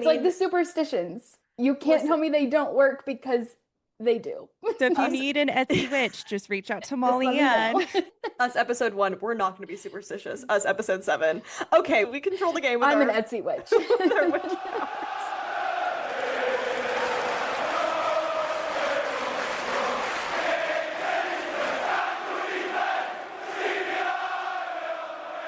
It's like the superstitions. You can't tell me they don't work because they do. So if you need an Etsy witch, just reach out to Just let Molly me Ann. know. Us episode 1, we're not going to be superstitious. Us episode 7. Okay, we control the game with I'm our, an Etsy witch. with our witch powers.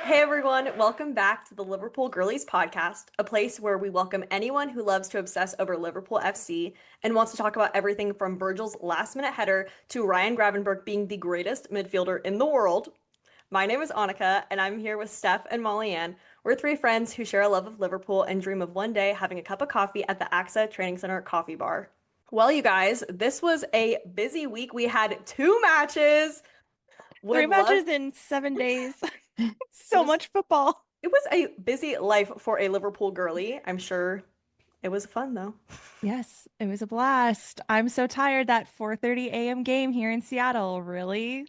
Hey everyone, welcome back to the Liverpool Girlies Podcast, a place where we welcome anyone who loves to obsess over Liverpool FC and wants to talk about everything from Virgil's last-minute header to Ryan Gravenberch being the greatest midfielder in the world. My name is Annika, and I'm here with Steph and Molly Ann. We're 3 friends who share a love of Liverpool and dream of one day having a cup of coffee at the AXA Training Center coffee bar. Well, you guys, this was a busy week. We had 2 matches. 3 matches in 7 days. So much football. It was a busy life for a Liverpool girly. I'm sure it was fun though. Yes, it was a blast. I'm so tired. That 4:30 a.m. game here in Seattle really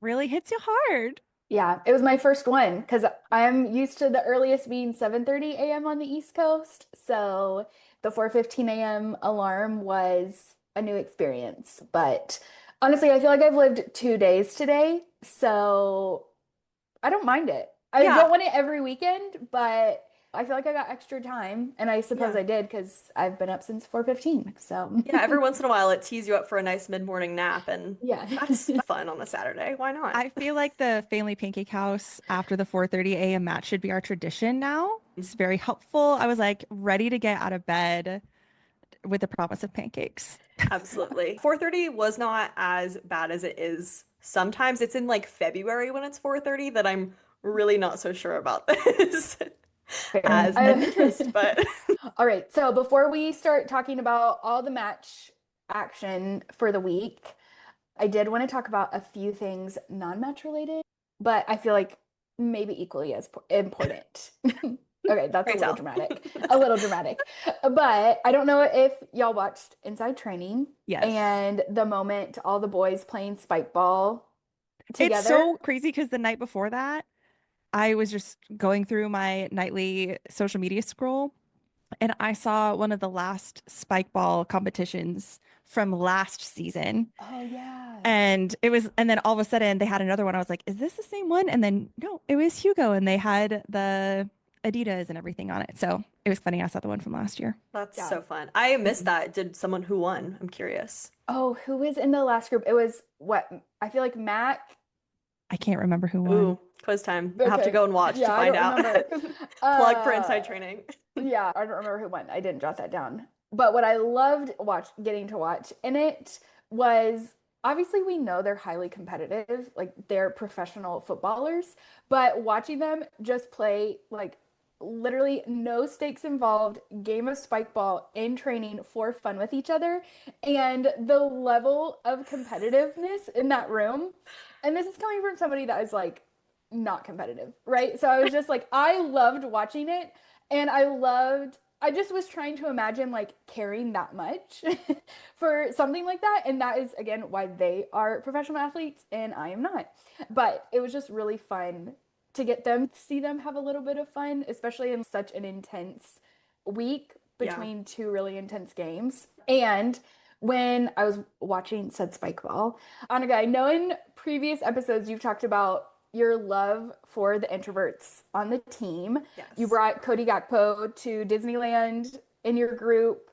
hits you hard. Yeah, it was my first one because I'm used to the earliest being 7:30 a.m. on the East Coast. So the 4:15 a.m. alarm was a new experience. But honestly, I feel like I've lived 2 days today. So I don't mind it. I don't want it every weekend, but I feel like I got extra time, and I suppose I did because I've been up since 4:15. So yeah, every once in a while it tees you up for a nice mid-morning nap, and yeah, that's fun on a Saturday. Why not? I feel like the family pancake house after the 4:30 a.m. match should be our tradition now. It's very helpful. I was like ready to get out of bed with the promise of pancakes. Absolutely. 4:30 was not as bad as it is. Sometimes it's in like February when it's 4:30 that I'm really not so sure about this as an interest, but all right. So before we start talking about all the match action for the week, I did want to talk about a few things non-match related, but I feel like maybe equally as important. Okay, that's a little dramatic. A little dramatic. But I don't know if y'all watched Inside Training. Yes. And the moment all the boys playing spike ball together. It's so crazy because the night before that, I was just going through my nightly social media scroll and I saw one of the last spike ball competitions from last season. Oh yeah. And then all of a sudden they had another one. I was like, is this the same one? And then no, it was Hugo and they had the Adidas and everything on it. So it was funny. I saw the one from last year. That's so fun. I missed that. Did someone who won? I'm curious. Oh, who was in the last group? It was what? I feel like Mac. I can't remember who won. Ooh, quiz time. I have to go and watch to find out. Plug for Inside Training. Yeah, I don't remember who won. I didn't jot that down. But what I loved getting to watch in it was obviously we know they're highly competitive, like they're professional footballers, but watching them just play like literally no stakes involved game of spike ball in training for fun with each other and the level of competitiveness in that room. And this is coming from somebody that is like not competitive, right? So I was just like, I loved watching it, and I just was trying to imagine like caring that much for something like that. And that is, again, why they are professional athletes and I am not. But it was just really fun to see them have a little bit of fun, especially in such an intense week between 2 really intense games. And when I was watching said spike ball, Annika, I know in previous episodes you've talked about your love for the introverts on the team. Yes. You brought Cody Gakpo to Disneyland in your group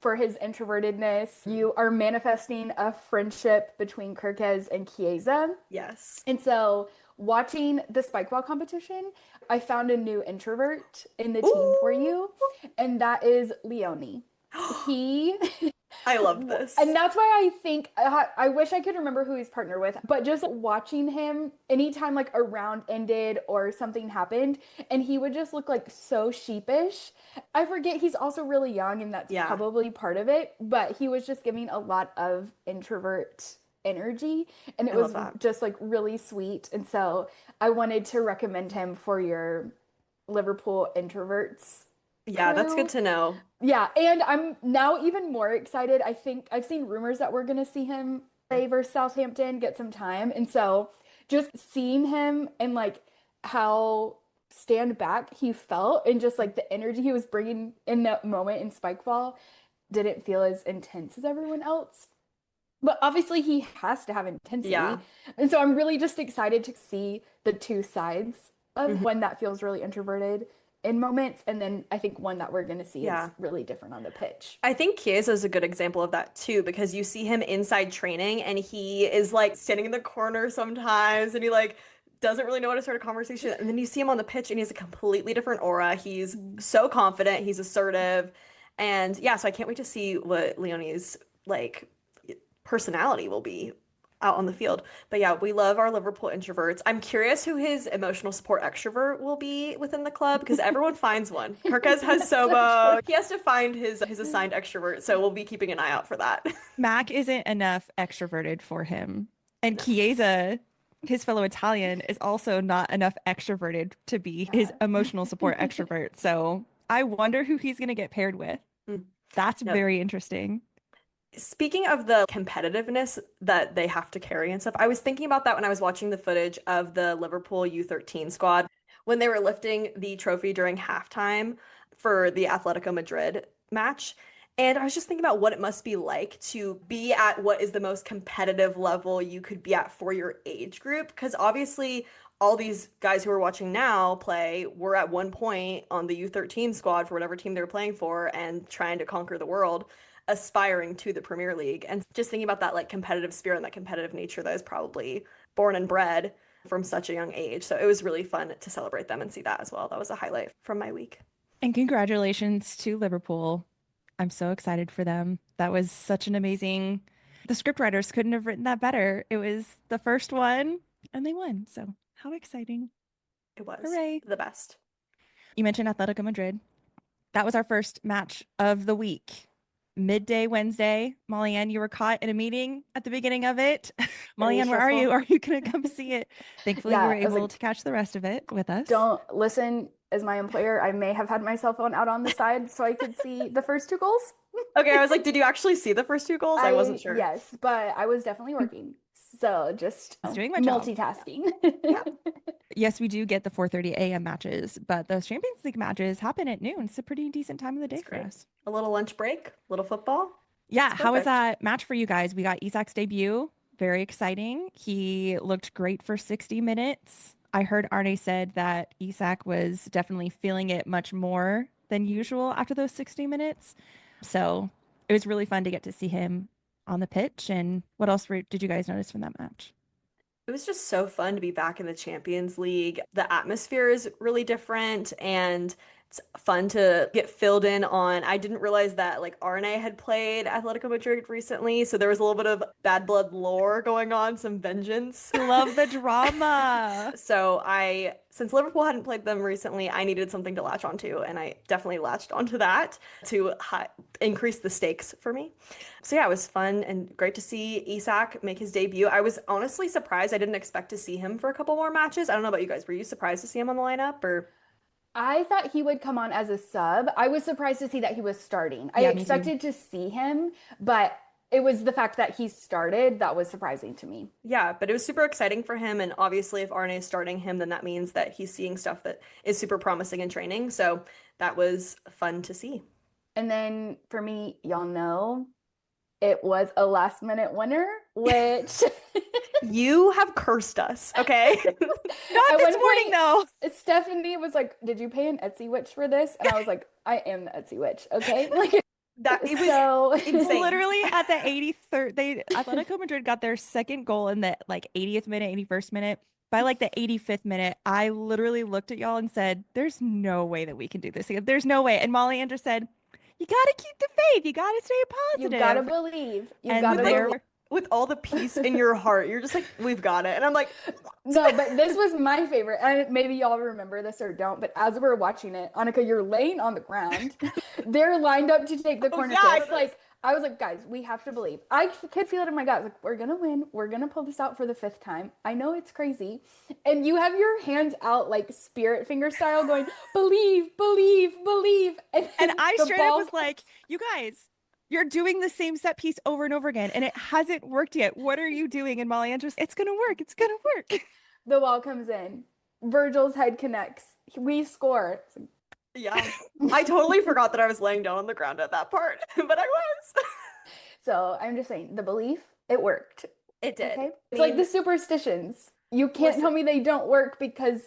for his introvertedness. You are manifesting a friendship between Kirkez and Chiesa. Yes. And so watching the spike ball competition, I found a new introvert in the team for you, and that is Leone. I love this. And that's why I think, I wish I could remember who he's partnered with, but just watching him anytime like a round ended or something happened, and he would just look like so sheepish. I forget he's also really young, and that's probably part of it, but he was just giving a lot of introvert energy, and it was just like really sweet. And so I wanted to recommend him for your Liverpool introverts. Yeah, that's good to know. Yeah, and I'm now even more excited. I think I've seen rumors that we're going to see him play versus Southampton, get some time. And so just seeing him and like how stand back he felt and just like the energy he was bringing in that moment in Spikeball didn't feel as intense as everyone else. But obviously he has to have intensity. Yeah. And so I'm really just excited to see the two sides of Mhm. one that feels really introverted in moments, and then I think one that we're going to see Yeah. is really different on the pitch. I think Chiesa is a good example of that too, because you see him inside training and he is like standing in the corner sometimes and he like doesn't really know how to start a conversation. And then you see him on the pitch and he has a completely different aura. He's so confident, he's assertive. And yeah, so I can't wait to see what Leonie's like personality will be out on the field. But yeah, we love our Liverpool introverts. I'm curious who his emotional support extrovert will be within the club because everyone finds one. Kirkez has Sobo. He has to find his assigned extrovert. So we'll be keeping an eye out for that. Mac isn't enough extroverted for him. And Chiesa, his fellow Italian, is also not enough extroverted to be his emotional support extrovert. So I wonder who he's going to get paired with. That's Yep. very interesting. Speaking of the competitiveness that they have to carry and stuff, I was thinking about that when I was watching the footage of the Liverpool U13 squad when they were lifting the trophy during halftime for the Atletico Madrid match. And I was just thinking about what it must be like to be at what is the most competitive level you could be at for your age group. Because obviously, all these guys who are watching now play were at one point on the U13 squad for whatever team they were playing for and trying to conquer the world, aspiring to the Premier League. And just thinking about that like competitive spirit and that competitive nature that is probably born and bred from such a young age. So it was really fun to celebrate them and see that as well. That was a highlight from my week. And congratulations to Liverpool. I'm so excited for them. That was such an amazing. The scriptwriters couldn't have written that better. It was the first one and they won. So how exciting. It was Hooray. the best. You mentioned Atletico Madrid. That was our first match of the week. Midday Wednesday. Molly-Ann, you were caught in a meeting at the beginning of it. Molly-Ann, where are you? Are you going to come see it? Thankfully, you were able to catch the rest of it with us. Don't listen. As my employer, I may have had my cell phone out on the side so I could see the first two goals. Okay, I was like, did you actually see the first two goals? I wasn't sure. Yes, but I was definitely working. So just doing my job. Multitasking. Yeah. Yes, we do get the 4:30 a.m. matches, but those Champions League matches happen at noon. It's a pretty decent time of the day for us. A little lunch break, a little football. Yeah, how was that match for you guys? We got Isak's debut. Very exciting. He looked great for 60 minutes. I heard Arne said that Isak was definitely feeling it much more than usual after those 60 minutes. So it was really fun to get to see him on the pitch. And what else did you guys notice from that match? It was just so fun to be back in the Champions League. The atmosphere is really different and it's fun to get filled in on. I didn't realize that like Arne had played Atletico Madrid recently, so there was a little bit of bad blood lore going on, some vengeance. Love the drama. So since Liverpool hadn't played them recently, I needed something to latch onto, and I definitely latched onto that to increase the stakes for me. So yeah, it was fun and great to see Isak make his debut. I was honestly surprised. I didn't expect to see him for a couple more matches. I don't know about you guys. Were you surprised to see him on the lineup or? I thought he would come on as a sub. I was surprised to see that he was starting. I expected to see him, but it was the fact that he started that was surprising to me. Yeah, but it was super exciting for him. And obviously, if Arne is starting him, then that means that he's seeing stuff that is super promising in training. So that was fun to see. And then for me, y'all know, it was a last minute winner, which you have cursed us, okay? Not this morning, though. Stephanie was like, "Did you pay an Etsy witch for this?" And I was like, "I am the Etsy witch." Okay, like that it was so insane. Literally at the 83rd, Atletico Madrid got their second goal in the like 80th minute, 81st minute. By like the 85th minute, I literally looked at y'all and said, "There's no way that we can do this. There's no way." And Molly Andrew said, "You gotta keep the faith. You gotta stay positive. You gotta believe. You and gotta believe." With all the peace in your heart, you're just like, "We've got it." And I'm like, no, but this was my favorite. And maybe y'all remember this or don't, but as we're watching it, Annika, you're laying on the ground. They're lined up to take the corner kicks. Like, I was like, guys, we have to believe. I could feel it in my gut. Like, we're gonna win. We're gonna pull this out for the 5th time. I know it's crazy. And you have your hands out like spirit finger style going, believe, believe, believe. And I straight up was like, you guys, you're doing the same set piece over and over again, and it hasn't worked yet. What are you doing? And Molly Andrews, it's gonna work. It's gonna work. The ball comes in. Virgil's head connects. we score. Yeah. I totally forgot that I was laying down on the ground at that part, but I was. So I'm just saying, the belief, it worked. It did. Okay? It's like the superstitions. You can't Listen. tell me they don't work because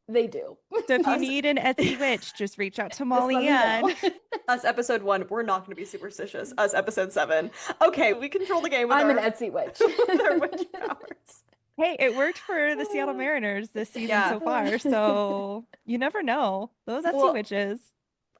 they do. So if you need an Etsy witch, just reach out to Just Molly let me know. Ann. Us episode 1, we're not going to be superstitious. Us episode 7. Okay, we control the game with I'm our, an Etsy witch. with our witch powers. Hey, it worked for the Seattle Mariners this season so far. So you never know. Those Etsy witches.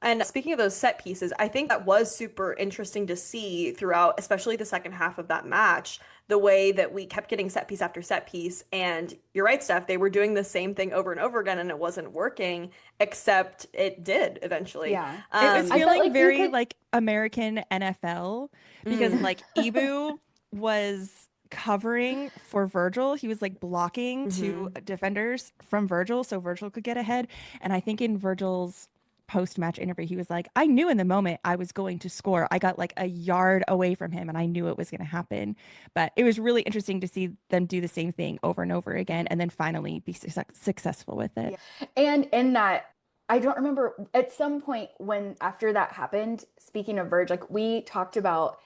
And speaking of those set pieces, I think that was super interesting to see throughout, especially the second half of that match, the way that we kept getting set piece after set piece. And you're right, Steph, they were doing the same thing over and over again and it wasn't working, except it did eventually. Yeah. It was feeling like very like American NFL because like Ibu was covering for Virgil. He was like blocking two defenders from Virgil so Virgil could get ahead. And I think in Virgil's post-match interview, he was like, I knew in the moment I was going to score. I got like a yard away from him and I knew it was going to happen. But it was really interesting to see them do the same thing over and over again and then finally be successful with it. Yeah. And in that, I don't remember at some point when after that happened, speaking of Verge, like we talked about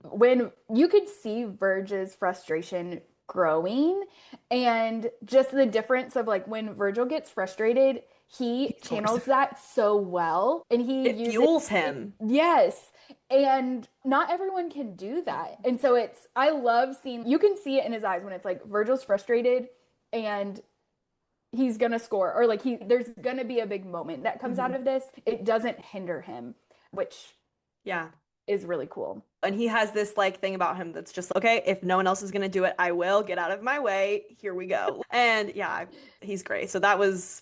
when you could see Verge's frustration growing and just the difference of like when Virgil gets frustrated, he channels that so well and it fuels him. Yes. And not everyone can do that. And so I love seeing, you can see it in his eyes when it's like Virgil's frustrated and he's going to score or like there's going to be a big moment that comes out of this. It doesn't hinder him, which is really cool. And he has this like thing about him that's just, okay, if no one else is going to do it, I will. Get out of my way. Here we go. And yeah, he's great. So that was...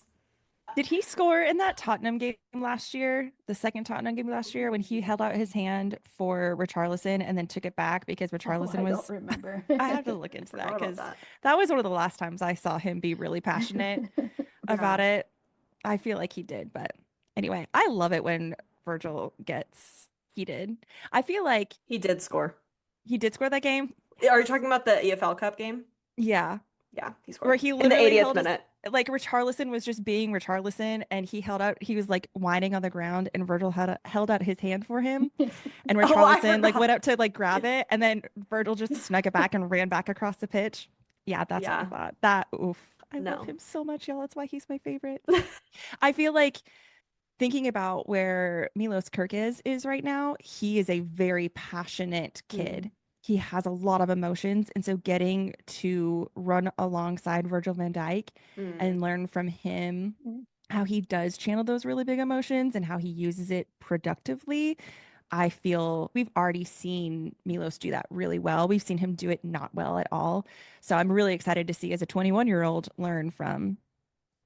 Did he score in that Tottenham game last year, the second Tottenham game last year, when he held out his hand for Richarlison and then took it back because Richarlison was... I don't remember. I have to look into that because that was one of the last times I saw him be really passionate about it. I feel like he did. But anyway, I love it when Virgil gets heated. I feel like... He did score. He did score that game? Are you talking about the EFL Cup game? Yeah. Yeah, he scored. Where he in the 80th minute. Like Richarlison was just being Richarlison and he was like whining on the ground and Virgil held out his hand for him and Richarlison like went up to like grab it and then Virgil just snuck it back and ran back across the pitch. Yeah, that's what I thought. I love him so much, y'all. That's why he's my favorite. I feel like thinking about where Milos Kerkez is right now, he is a very passionate kid. He has a lot of emotions. And so getting to run alongside Virgil van Dijk and learn from him how he does channel those really big emotions and how he uses it productively. I feel we've already seen Milos do that really well. We've seen him do it not well at all. So I'm really excited to see as a 21-year-old learn from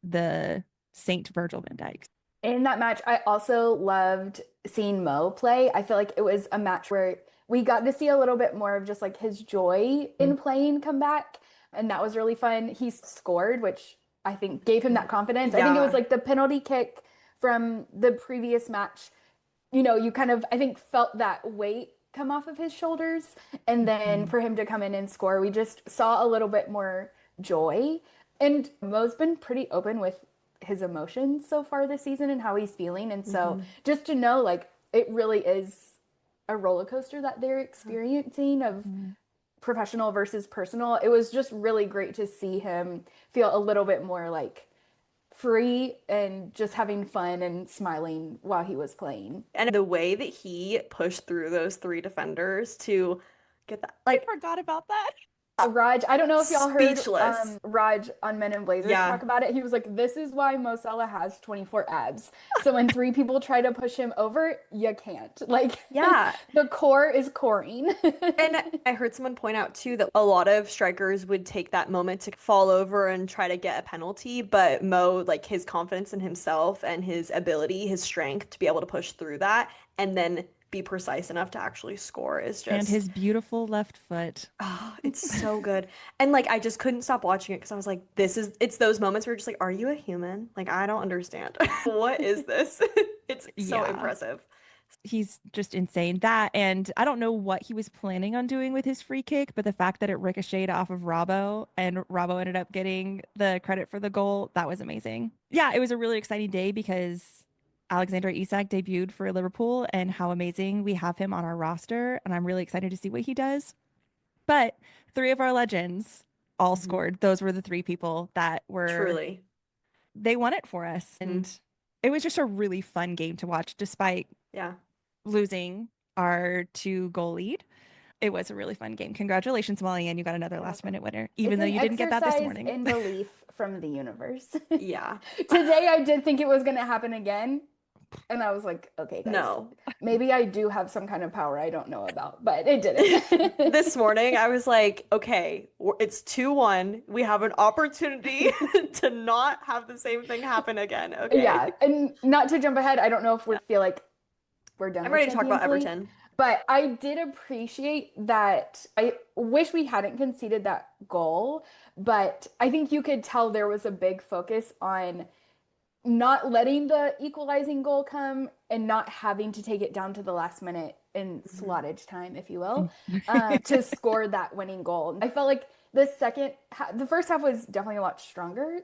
the Saint Virgil van Dijk. In that match, I also loved seeing Mo play. I feel like it was a match where we got to see a little bit more of just like his joy in playing come back. And that was really fun. He scored, which I think gave him that confidence. Yeah. I think it was like the penalty kick from the previous match. You know, you kind of, I think, felt that weight come off of his shoulders. And then for him to come in and score, we just saw a little bit more joy. And Mo's been pretty open with his emotions so far this season and how he's feeling. And so just to know, like, it really is a roller coaster that they're experiencing of professional versus personal. It was just really great to see him feel a little bit more like free and just having fun and smiling while he was playing. And the way that he pushed through those 3 defenders to get that, like, I forgot about that. Raj, I don't know if y'all heard Raj on Men in Blazers talk about it. He was like, this is why Mo Salah has 24 abs. So when 3 people try to push him over, you can't. Like, the core is coring. And I heard someone point out too that a lot of strikers would take that moment to fall over and try to get a penalty. But Mo, like his confidence in himself and his ability, his strength to be able to push through that and then be precise enough to actually score is just... And his beautiful left foot. Oh, it's so good. And like, I just couldn't stop watching it because I was like, it's those moments where you're just like, are you a human? Like, I don't understand. What is this? It's so impressive. He's just insane. That, and I don't know what he was planning on doing with his free kick, but the fact that it ricocheted off of Robbo and Robbo ended up getting the credit for the goal, that was amazing. Yeah, it was a really exciting day because Alexander Isak debuted for Liverpool, and how amazing we have him on our roster. And I'm really excited to see what he does. But 3 of our legends all scored. Those were the 3 people that were Truly. They won it for us. And it was just a really fun game to watch, despite losing our 2-goal lead. It was a really fun game. Congratulations, Molly, and you got another last minute winner, even though you didn't get that this morning. In belief from the universe. Yeah. Today I did think it was going to happen again. And I was like, okay, guys, no, maybe I do have some kind of power I don't know about, but it didn't. This morning, I was like, okay, it's 2-1. We have an opportunity to not have the same thing happen again. Okay. Yeah. And not to jump ahead, I don't know if we feel like we're done. I'm ready to talk about Everton. But I did appreciate that. I wish we hadn't conceded that goal, but I think you could tell there was a big focus on not letting the equalizing goal come and not having to take it down to the last minute in slottage time, if you will, to score that winning goal. I felt like the first half was definitely a lot stronger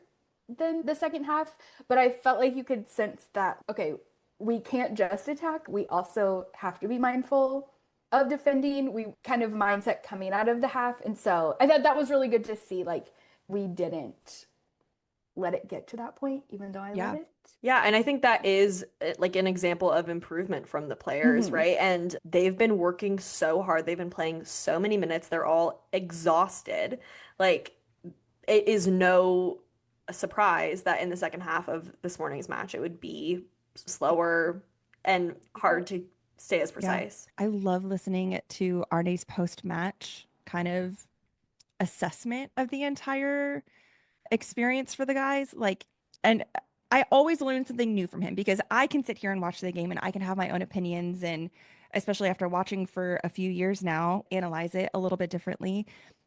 than the second half, but I felt like you could sense that, okay, we can't just attack. We also have to be mindful of defending. We kind of mindset coming out of the half. And so I thought that was really good to see. Like, we didn't let it get to that point, even though I let it. Yeah, and I think that is like an example of improvement from the players, right? And they've been working so hard. They've been playing so many minutes. They're all exhausted. Like, it is no surprise that in the second half of this morning's match, it would be slower and hard to stay as precise. Yeah. I love listening to Arne's post-match kind of assessment of the entire experience for the guys. Like, and I always learn something new from him, because I can sit here and watch the game and I can have my own opinions, and especially after watching for a few years now, analyze it a little bit differently.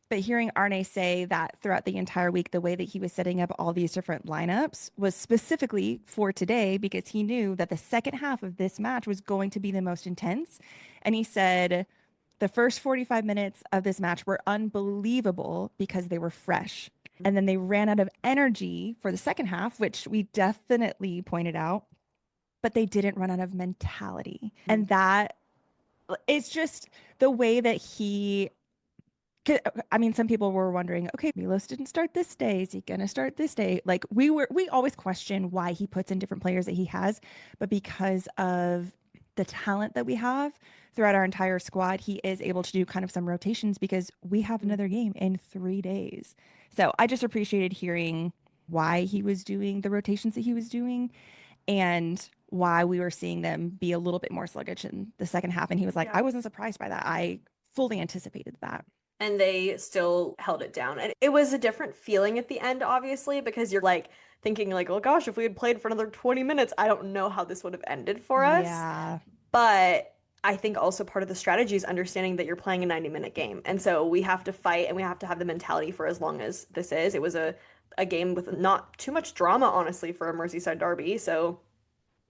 But hearing Arne say that throughout the entire week, the way that he was setting up all these different lineups was specifically for today, because he knew that the second half of this match was going to be the most intense. And he said the first 45 minutes of this match were unbelievable because they were fresh. And then they ran out of energy for the second half, which we definitely pointed out, but they didn't run out of mentality. And that it's just the way that I mean, some people were wondering, okay, Milos didn't start this day. Is he going to start this day? Like, we always question why he puts in different players that he has, but because of the talent that we have throughout our entire squad, he is able to do kind of some rotations, because we have another game in 3 days. So I just appreciated hearing why he was doing the rotations that he was doing, and why we were seeing them be a little bit more sluggish in the second half. And he was like, I wasn't surprised by that. I fully anticipated that. And they still held it down. And it was a different feeling at the end, obviously, because you're like thinking like, oh gosh, if we had played for another 20 minutes, I don't know how this would have ended for us. Yeah. But I think also part of the strategy is understanding that you're playing a 90-minute game. And so we have to fight, and we have to have the mentality for as long as this is. It was a game with not too much drama, honestly, for a Merseyside Derby. So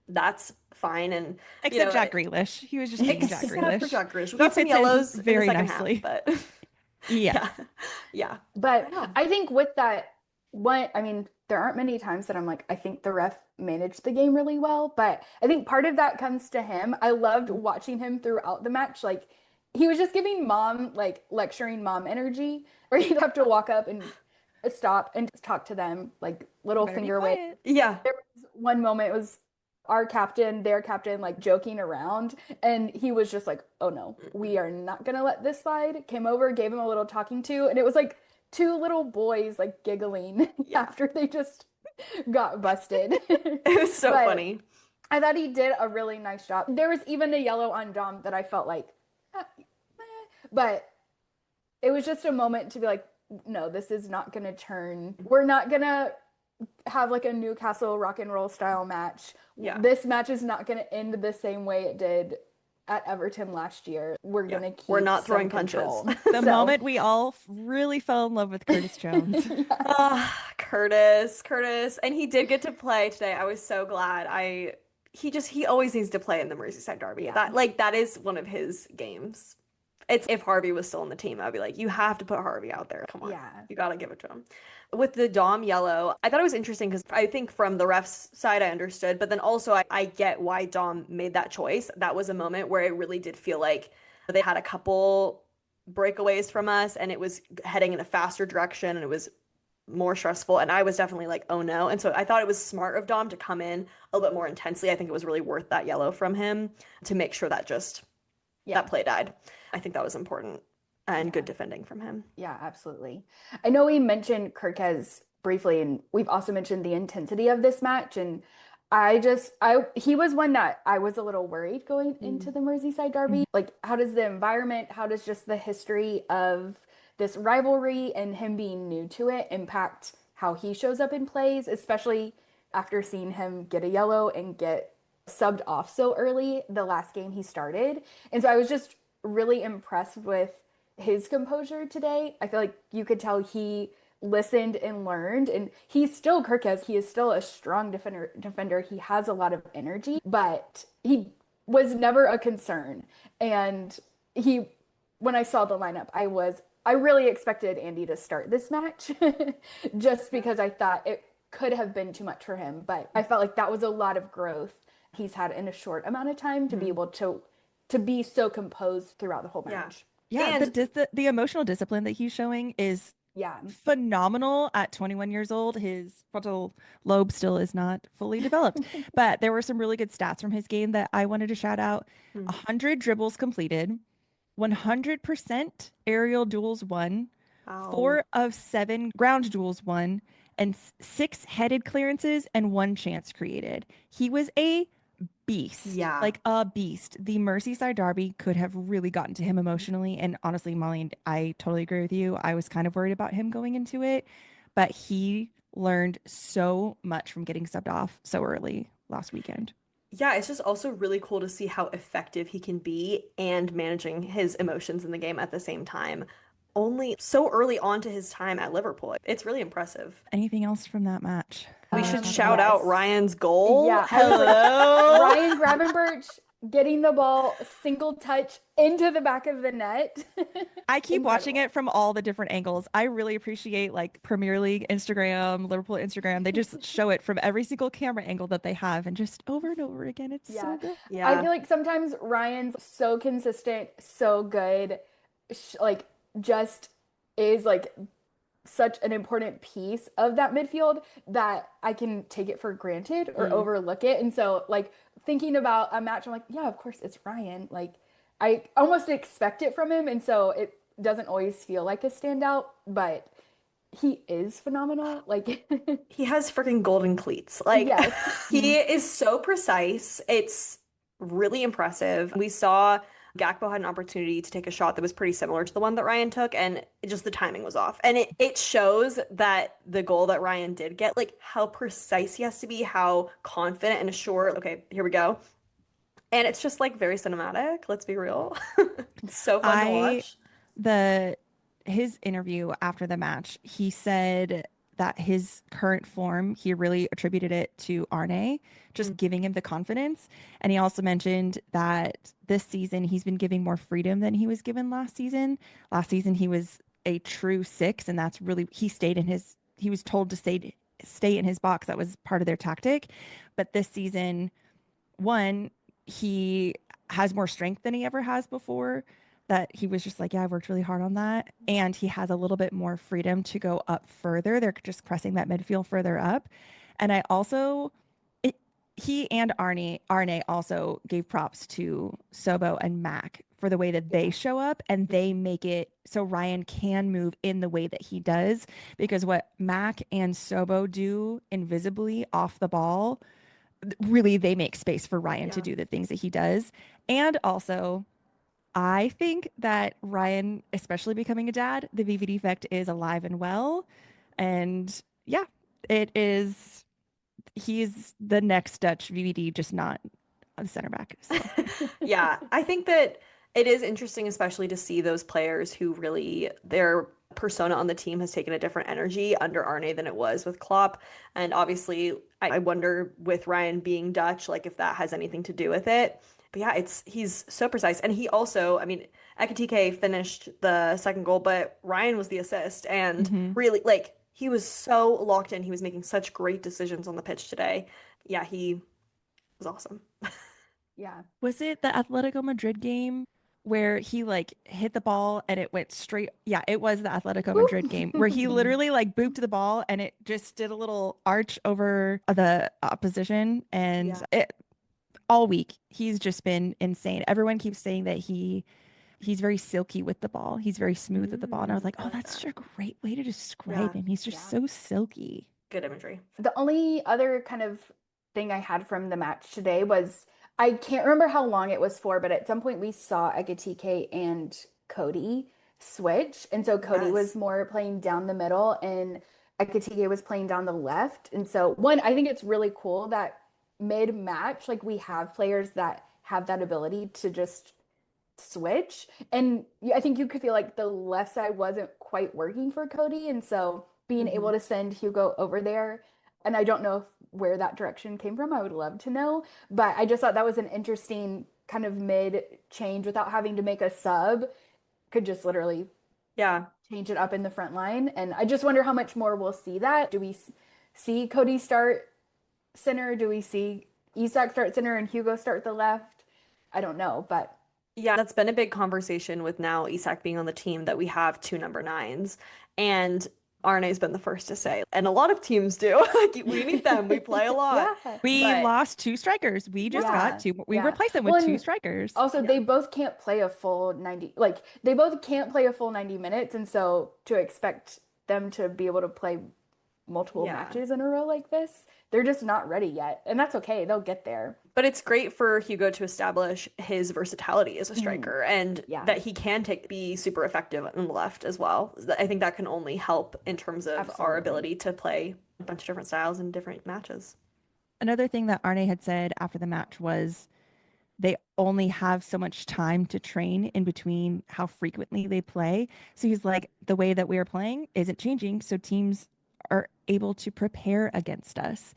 that's fine. And except Jack Grealish. He was just being Jack Grealish. For Jack Grealish. We got some yellows very in the second nicely. half, but yeah. But I think with that one, I mean, there aren't many times that I'm like, I think the ref managed the game really well, but I think part of that comes to him. I loved watching him throughout the match. Like, he was just giving mom, like, lecturing mom energy, where he'd have to walk up and stop and talk to them, like, little finger wave. Yeah. There was one moment, it was our captain, their captain, like, joking around, and he was just like, oh no, we are not gonna let this slide. Came over, gave him a little talking to, and it was like 2 little boys, like, giggling after they just got busted. It was so funny. I thought he did a really nice job. There was even a yellow on Dom that I felt like, but it was just a moment to be like, no, this is not going to turn. We're not going to have like a Newcastle rock and roll style match. Yeah. This match is not going to end the same way it did at Everton last year. We're going to keep We're not throwing punches. The moment we all really fell in love with Curtis Jones. Curtis. And he did get to play today. I was so glad. he always needs to play in the Merseyside Derby. Yeah. That is one of his games. It's if Harvey was still on the team, I'd be like, you have to put Harvey out there. Come on. Yeah. You got to give it to him. With the Dom yellow, I thought it was interesting because I think from the ref's side, I understood, but then also I get why Dom made that choice. That was a moment where it really did feel like they had a couple breakaways from us and it was heading in a faster direction and it was more stressful. And I was definitely like, oh no. And so I thought it was smart of Dom to come in a little bit more intensely. I think it was really worth that yellow from him to make sure that that play died. I think that was important and good defending from him. Yeah, absolutely. I know we mentioned Kirkez briefly, and we've also mentioned the intensity of this match. And he was one that I was a little worried going into the Merseyside Derby. Like, how does the environment, how does just the history of this rivalry and him being new to it impact how he shows up in plays, especially after seeing him get a yellow and get subbed off so early the last game he started. And so I was just really impressed with his composure today. I feel like you could tell he listened and learned, and he's still Kirkez. He is still a strong defender. He has a lot of energy, but he was never a concern. And when I saw the lineup, I really expected Andy to start this match just because I thought it could have been too much for him. But I felt like that was a lot of growth he's had in a short amount of time to be able to be so composed throughout the whole match. Yeah, and the emotional discipline that he's showing is phenomenal at 21 years old. His frontal lobe still is not fully developed, but there were some really good stats from his game that I wanted to shout out. 100 dribbles completed, 100% aerial duels won, 4 of 7 ground duels won, and 6 headed clearances and 1 chance created. He was a beast. Yeah. Like a beast. The Merseyside Derby could have really gotten to him emotionally. And honestly, Molly, I totally agree with you. I was kind of worried about him going into it, but he learned so much from getting subbed off so early last weekend. Yeah, it's just also really cool to see how effective he can be and managing his emotions in the game at the same time. Only so early on to his time at Liverpool. It's really impressive. Anything else from that match? We should shout out Ryan's goal. Yeah. Hello. Ryan Gravenberch getting the ball single touch into the back of the net. I keep watching it from all the different angles. I really appreciate like Premier League Instagram, Liverpool Instagram. They just show it from every single camera angle that they have and just over and over again. It's so good. Yeah. I feel like sometimes Ryan's so consistent, so good, like just is like such an important piece of that midfield that I can take it for granted or overlook it. And so like thinking about a match, I'm like, yeah, of course it's Ryan. Like I almost expect it from him. And so it doesn't always feel like a standout, but he is phenomenal. Like he has freaking golden cleats. Like yes. He is so precise. It's really impressive. We saw Gakpo had an opportunity to take a shot that was pretty similar to the one that Ryan took, and just the timing was off. And it shows that the goal that Ryan did get, like how precise he has to be, how confident and assured, okay, here we go. And it's just like very cinematic, let's be real. It's so fun to watch. His interview after the match, he said that his current form, he really attributed it to Arne, just giving him the confidence. And he also mentioned that this season he's been giving more freedom than he was given last season. Last season he was a true 6, and that's really, he was told to stay in his box. That was part of their tactic. But this season, one, he has more strength than he ever has before. That he was just like, yeah, I worked really hard on that. And he has a little bit more freedom to go up further. They're just pressing that midfield further up. And I also, he and Arne also gave props to Sobo and Mac for the way that they show up and they make it so Ryan can move in the way that he does. Because what Mac and Sobo do invisibly off the ball, really they make space for Ryan to do the things that he does. And also, I think that Ryan, especially becoming a dad, the VVD effect is alive and well. And yeah, he's the next Dutch VVD, just not a center back. So. Yeah, I think that it is interesting, especially to see those players who really, their persona on the team has taken a different energy under Arne than it was with Klopp. And obviously, I wonder with Ryan being Dutch, like if that has anything to do with it. But yeah, he's so precise. And he also, I mean, Ekitike finished the second goal, but Ryan was the assist. And really, like, he was so locked in. He was making such great decisions on the pitch today. Yeah, he was awesome. Yeah. Was it the Atletico Madrid game where he like hit the ball and it went straight? Yeah, it was the Atletico Madrid game where he literally like booped the ball and it just did a little arch over the opposition. And all week he's just been insane. Everyone keeps saying that he's very silky with the ball. He's very smooth with the ball. And I was like, oh, that's such a great way to describe him. He's just so silky. Good imagery. The only other kind of thing I had from the match today was, I can't remember how long it was for, but at some point we saw Ekitike and Cody switch. And so Cody was more playing down the middle and Ekitike was playing down the left. And so one, I think it's really cool that mid-match, like we have players that have that ability to just switch. And I think you could feel like the left side wasn't quite working for Cody. And so being able to send Hugo over there, and I don't know where that direction came from. I would love to know. But I just thought that was an interesting kind of mid change without having to make a sub. Could just literally change it up in the front line. And I just wonder how much more we'll see that. Do we see Cody start center? Do we see Isak start center and Hugo start the left? I don't know, but yeah, that's been a big conversation with now Isak being on the team, that we have two number 9s. And Arne's been the first to say, and a lot of teams do. Like, we need them. We play a lot. We lost 2 strikers. We just got 2. We replaced them with 2 strikers. Also, they both can't play a full 90. Like, they both can't play a full 90 minutes. And so to expect them to be able to play multiple matches in a row like this, they're just not ready yet. And that's okay. They'll get there. But it's great for Hugo to establish his versatility as a striker and that he can be super effective on the left as well. I think that can only help in terms of our ability to play a bunch of different styles in different matches. Another thing that Arne had said after the match was they only have so much time to train in between how frequently they play. So he's like, the way that we are playing isn't changing. So teams are able to prepare against us.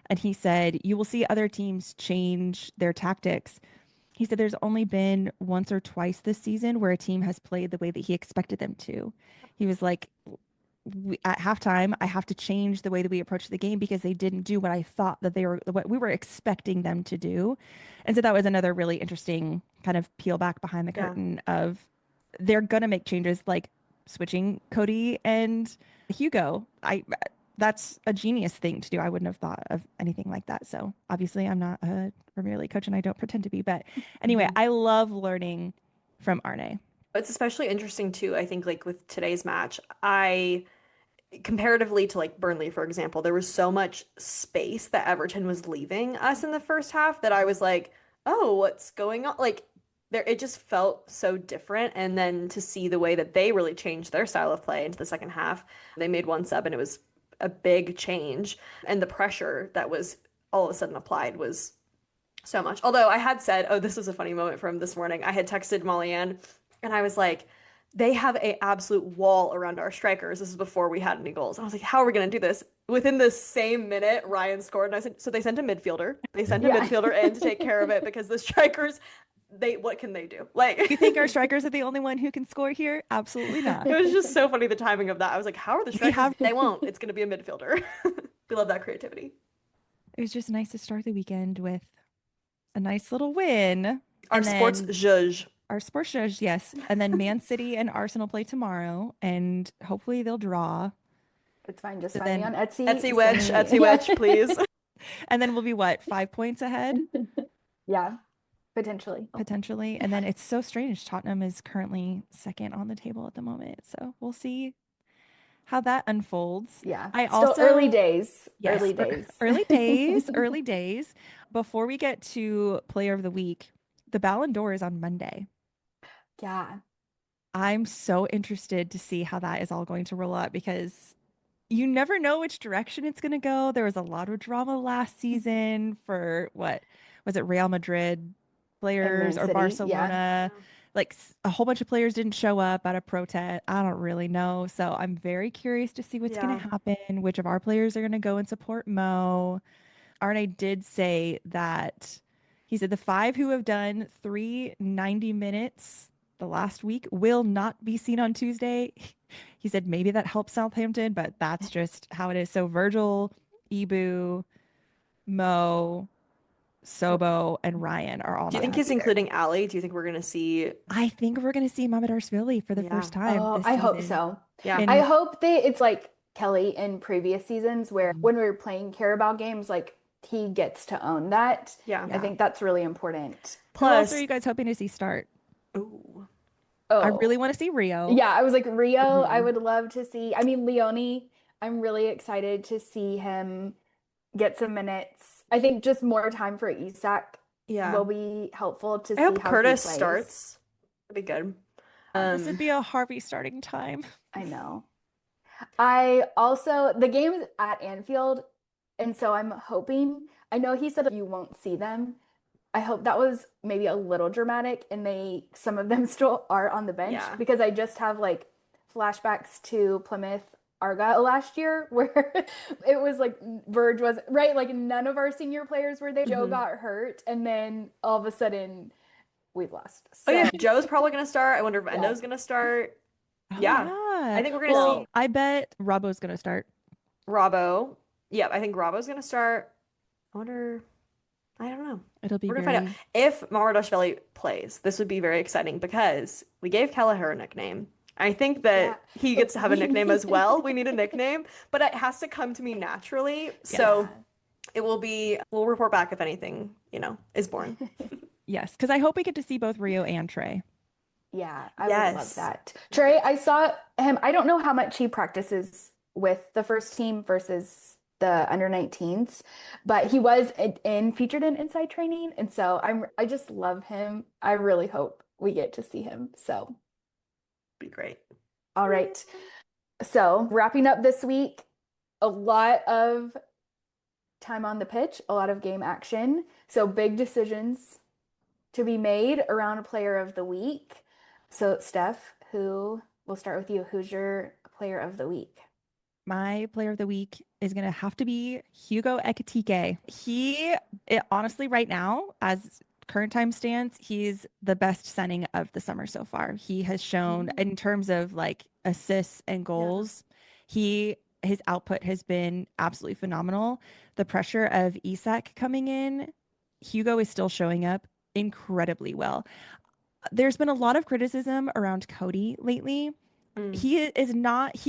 And he said, you will see other teams change their tactics. He said there's only been once or twice this season where a team has played the way that he expected them to. He was like, at halftime, I have to change the way that we approach the game because they didn't do what I thought that what we were expecting them to do. And so that was another really interesting kind of peel back behind the curtain of they're going to make changes like switching Cody and Hugo. That's a genius thing to do. I wouldn't have thought of anything like that. So obviously I'm not a Premier League coach and I don't pretend to be. But anyway, I love learning from Arne. It's especially interesting too, I think, like with today's match, comparatively to like Burnley, for example, there was so much space that Everton was leaving us in the first half that I was like, oh, what's going on? Like, it just felt so different. And then to see the way that they really changed their style of play into the second half, they made one sub and it was a big change. And the pressure that was all of a sudden applied was so much. Although I had said, oh, this was a funny moment from this morning. I had texted Molly Ann and I was like, they have an absolute wall around our strikers. This is before we had any goals. And I was like, how are we going to do this? Within the same minute, Ryan scored. And I said, so they sent a midfielder. They sent a midfielder in to take care of it because the strikers, what can they do? Like, you think our strikers are the only one who can score here? Absolutely not. It was just so funny, the timing of that. I was like, how are the strikers? They won't. It's going to be a midfielder. We love that creativity. It was just nice to start the weekend with a nice little win. Our sports judge. Our sports judge, yes. And then Man City and Arsenal play tomorrow, and hopefully they'll draw. It's fine. Just find me on Etsy. Etsy wedge, please. And then we'll be what, 5 points ahead? Yeah. Potentially. And then it's so strange. Tottenham is currently second on the table at the moment. So we'll see how that unfolds. Yeah. Still early days. Yes, early days. Before we get to Player of the Week, the Ballon d'Or is on Monday. Yeah. I'm so interested to see how that is all going to roll out because you never know which direction it's going to go. There was a lot of drama last season for what was it, Real Madrid players or Barcelona. like a whole bunch of players didn't show up out of protest. I don't really know. So I'm very curious to see what's going to happen, which of our players are going to go and support Mo. Arne did say that he said the 5 who have done 3 90 minutes the last week will not be seen on Tuesday. He said maybe that helps Southampton, but that's just how it is. So Virgil, Ibu, Mo, Sobo, and Ryan are all. Do you think he's including Ali? Do you think we're gonna see? I think we're gonna see Mohamed Arshavili for the first time. Oh, I hope so. Yeah, I hope it's like Kelly in previous seasons where when we were playing Carabao games, like he gets to own that. Yeah. I think that's really important. Plus, who else are you guys hoping to see start? Ooh. Oh, I really want to see Rio. Yeah, I was like Rio. I would love to see. I mean, Leone. I'm really excited to see him get some minutes. I think just more time for Isak will be helpful to see hope how Curtis he plays. starts. That'd be good. This would be a Harvey starting time. I know. The game's at Anfield, and so I'm hoping, I know he said you won't see them. I hope that was maybe a little dramatic and some of them still are on the bench because I just have like flashbacks to Plymouth Argyle last year where it was like Verge was right, like none of our senior players were there. Joe got hurt and then all of a sudden we've lost. So. Oh yeah, Joe's probably gonna start. I wonder if Endo's gonna start. Yeah. I think we're gonna see. I bet Robbo's gonna start. Robbo. Yeah, I think Robbo's gonna start. I wonder. I don't know. It'll be. We're gonna find out if Maradashvili plays. This would be very exciting because we gave Kelleher a nickname. I think that he gets to have a nickname as well. We need a nickname, but it has to come to me naturally. So it will be. We'll report back if anything, is born. Yes, because I hope we get to see both Rio and Trey. Yeah, I would love that. Trey, I saw him. I don't know how much he practices with the first team versus the under 19s, but he was featured in Inside Training, and so I just love him. I really hope we get to see him. So, be great. All right. So wrapping up this week, a lot of time on the pitch, a lot of game action. So big decisions to be made around Player of the Week. So Steph, we'll start with you. Who's your Player of the Week? My Player of the Week is going to have to be Hugo Ekitike. Honestly, right now, as current time stands, he's the best signing of the summer so far. He has shown in terms of like assists and goals, his output has been absolutely phenomenal. The pressure of Isak coming in, Hugo is still showing up incredibly well. There's been a lot of criticism around Cody lately. He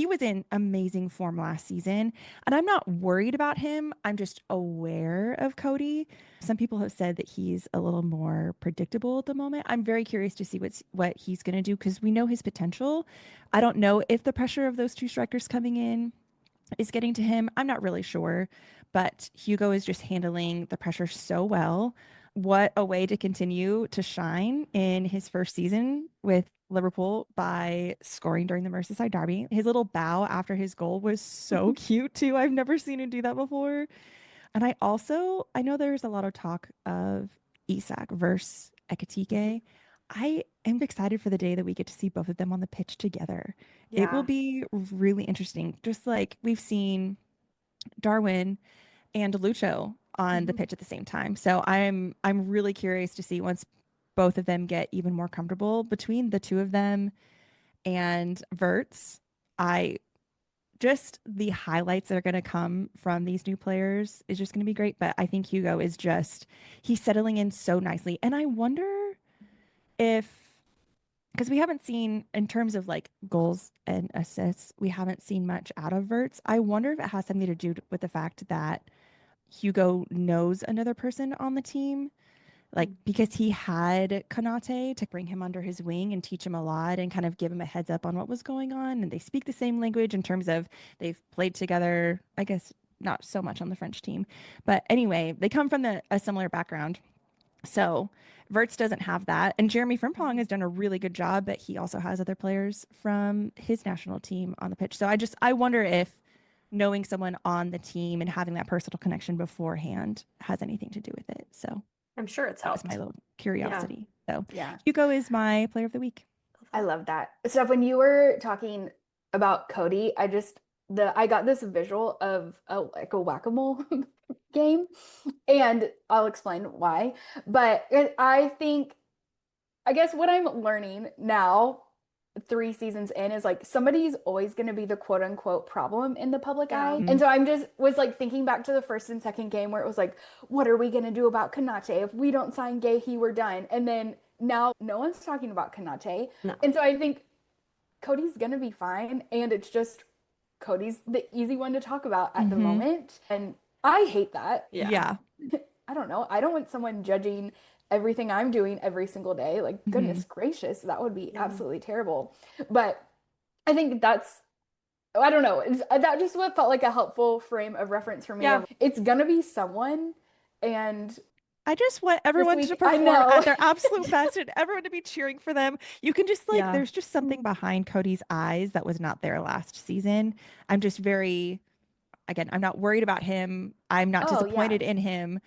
was in amazing form last season, and I'm not worried about him. I'm just aware of Cody. Some people have said that he's a little more predictable at the moment. I'm very curious to see what he's going to do because we know his potential. I don't know if the pressure of those two strikers coming in is getting to him. I'm not really sure, but Hugo is just handling the pressure so well. What a way to continue to shine in his first season with Liverpool by scoring during the Merseyside Derby. His little bow after his goal was so cute too. I've never seen him do that before. And I know there's a lot of talk of Isak versus Ekitike. I am excited for the day that we get to see both of them on the pitch together. Yeah. It will be really interesting. Just like we've seen Darwin and Lucho on the pitch at the same time. So I'm really curious to see once both of them get even more comfortable between the two of them and Verts. The highlights that are going to come from these new players is just going to be great. But I think Hugo is he's settling in so nicely. And I wonder because we haven't seen, in terms of like goals and assists, we haven't seen much out of Verts. I wonder if it has something to do with the fact that Hugo knows another person on the team, like because he had Konate to bring him under his wing and teach him a lot and kind of give him a heads up on what was going on. And they speak the same language in terms of they've played together, I guess not so much on the French team, but anyway, they come from a similar background. So Verts doesn't have that. And Jeremy Frimpong has done a really good job, but he also has other players from his national team on the pitch. So I wonder if knowing someone on the team and having that personal connection beforehand has anything to do with it. So I'm sure it's helped. That was my little curiosity. So Yeah. Hugo is my player of the week. I love that. Steph, when you were talking about Cody, I got this visual of like a whack-a-mole game, and I'll explain why. But I guess what I'm learning now, 3 seasons in, is like somebody's always going to be the quote unquote problem in the public eye. And so I'm just was like thinking back to the first and second game where it was like, what are we going to do about Kanate? If we don't sign Gahey, we're done. And then now no one's talking about Kanate. No. And so I think Cody's going to be fine. And it's just Cody's the easy one to talk about at the moment. And I hate that. Yeah. I don't know. I don't want someone judging everything I'm doing every single day. Like, goodness gracious, that would be absolutely terrible. But I think I don't know. That just what felt like a helpful frame of reference for me. Yeah. It's going to be someone, and I just want everyone to perform at their absolute best and everyone to be cheering for them. You can just there's just something behind Cody's eyes that was not there last season. I'm just I'm not worried about him. I'm not disappointed in him.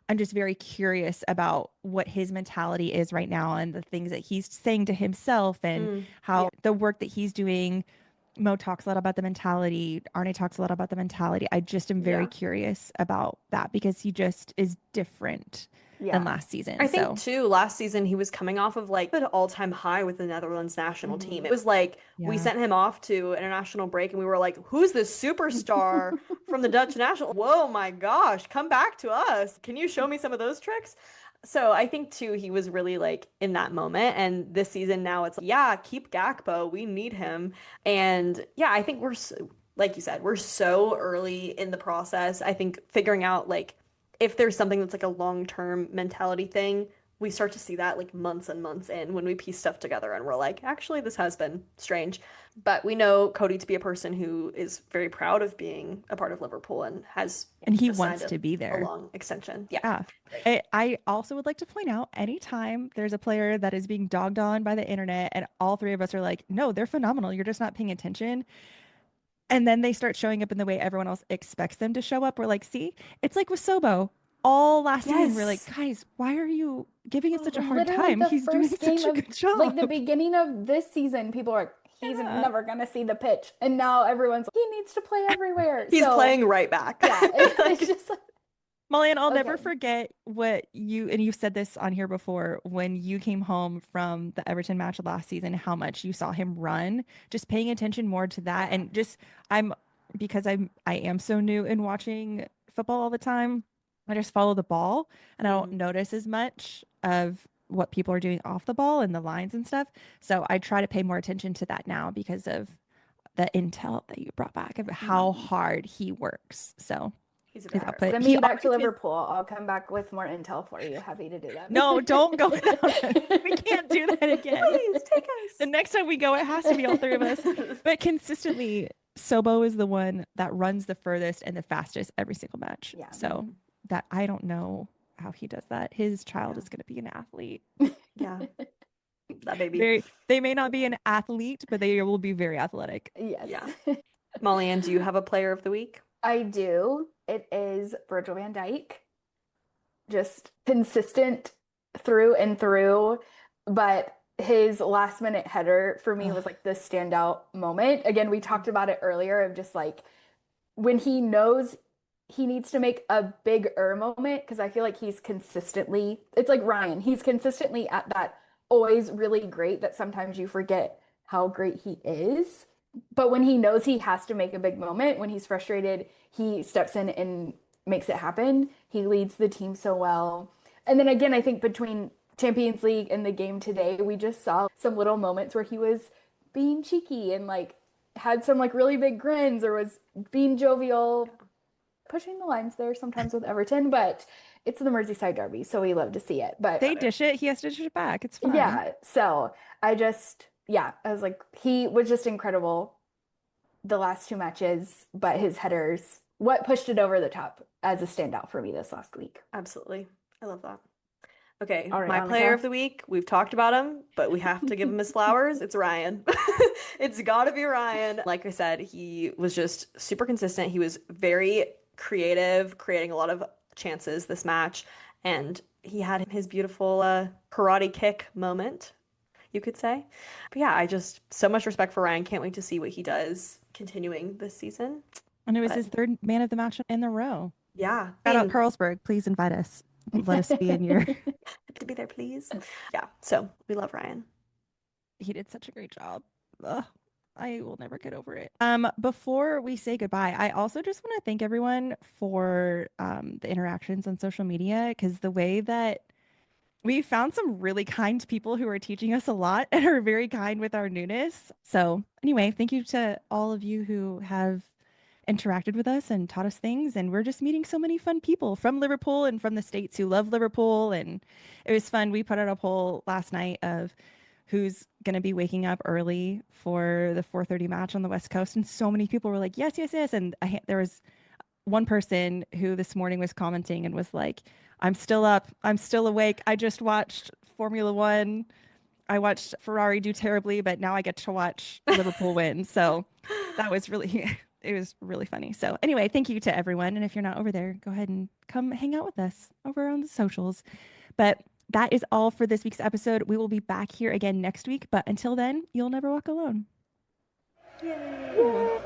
I'm just very curious about what his mentality is right now and the things that he's saying to himself and how the work that he's doing. Mo talks a lot about the mentality. Arne talks a lot about the mentality. I just am very curious about that because he just is different than last season. I think too, last season he was coming off of like an all-time high with the Netherlands national team. It was like we sent him off to international break and we were like, who's this superstar from the Dutch national? Whoa, my gosh, come back to us. Can you show me some of those tricks? So I think too, he was really like in that moment. And this season now it's like, keep Gakpo. We need him. And I think like you said, we're so early in the process. I think figuring out like if there's something that's like a long-term mentality thing, we start to see that like months and months in when we piece stuff together and we're like, actually, this has been strange. But we know Cody to be a person who is very proud of being a part of Liverpool and he wants to be there. A long extension. Yeah. I also would like to point out anytime there's a player that is being dogged on by the internet and all three of us are like, no, they're phenomenal. You're just not paying attention. And then they start showing up in the way everyone else expects them to show up. We're like, see, it's like with Sobo. All last season, we're like, guys, why are you giving it such a hard time? He's doing such a good job. Like the beginning of this season, people are like, he's never going to see the pitch. And now everyone's like, he needs to play everywhere. He's playing right back. Yeah, it's just like. Molly, and I'll never forget what you've said this on here before, when you came home from the Everton match last season, how much you saw him run, just paying attention more to that. And just, because I am so new in watching football all the time, I just follow the ball and I don't notice as much of what people are doing off the ball and the lines and stuff. So I try to pay more attention to that now because of the intel that you brought back of how hard he works. So he's send me back to Liverpool. I'll come back with more intel for you. Happy to do that. No, don't go down. We can't do that again. Please take us. The next time we go, it has to be all three of us. But consistently, Sobo is the one that runs the furthest and the fastest every single match. Yeah. So that I don't know how he does that. His child is going to be an athlete. Yeah. That baby. They may not be an athlete, but they will be very athletic. Yes. Yeah. Molly Ann, do you have a player of the week? I do. It is Virgil van Dijk. Just consistent through and through. But his last minute header for me was like the standout moment. Again, we talked about it earlier of just like when he knows he needs to make a bigger moment, because I feel like he's consistently, it's like Ryan, he's consistently at that always really great that sometimes you forget how great he is. But when he knows he has to make a big moment, when he's frustrated, he steps in and makes it happen. He leads the team so well. And then again, I think between Champions League and the game today, we just saw some little moments where he was being cheeky and like had some like really big grins or was being jovial, pushing the lines there sometimes with Everton, but it's the Merseyside Derby, so we love to see it. But they dish it, he has to dish it back. It's fine. Yeah, so I was like, he was just incredible the last two matches, but his headers, what pushed it over the top as a standout for me this last week. Absolutely. I love that. Okay, all right, my Annika. player of the week, we've talked about him, but we have to give him his flowers. It's Ryan. It's got to be Ryan. Like I said, he was just super consistent. He was very creative, creating a lot of chances this match. And he had his beautiful karate kick moment, you could say. But yeah, I just so much respect for Ryan. Can't wait to see what he does continuing this season. And it was But his third man of the match in a row. yeah, Shout out Carlsberg. Please invite us. Let us be in your. happy to be there, please. Yeah, so we love Ryan. He did such a great job. Ugh, I will never get over it. Before we say goodbye, I also just want to thank everyone for the interactions on social media, because the way that we found some really kind people who are teaching us a lot and are very kind with our newness. So anyway, thank you to all of you who have interacted with us and taught us things. And we're just meeting so many fun people from Liverpool and from the States who love Liverpool. And it was fun. We put out a poll last night of who's going to be waking up early for the 4:30 match on the West Coast. And so many people were like, yes, yes, yes. And there was one person who this morning was commenting and was like, I'm still up. I'm still awake. I just watched Formula One. I watched Ferrari do terribly, but now I get to watch Liverpool win. So that was really, it was really funny. So anyway, thank you to everyone. And if you're not over there, go ahead and come hang out with us over on the socials. But that is all for this week's episode. We will be back here again next week. But until then, you'll never walk alone. Yay.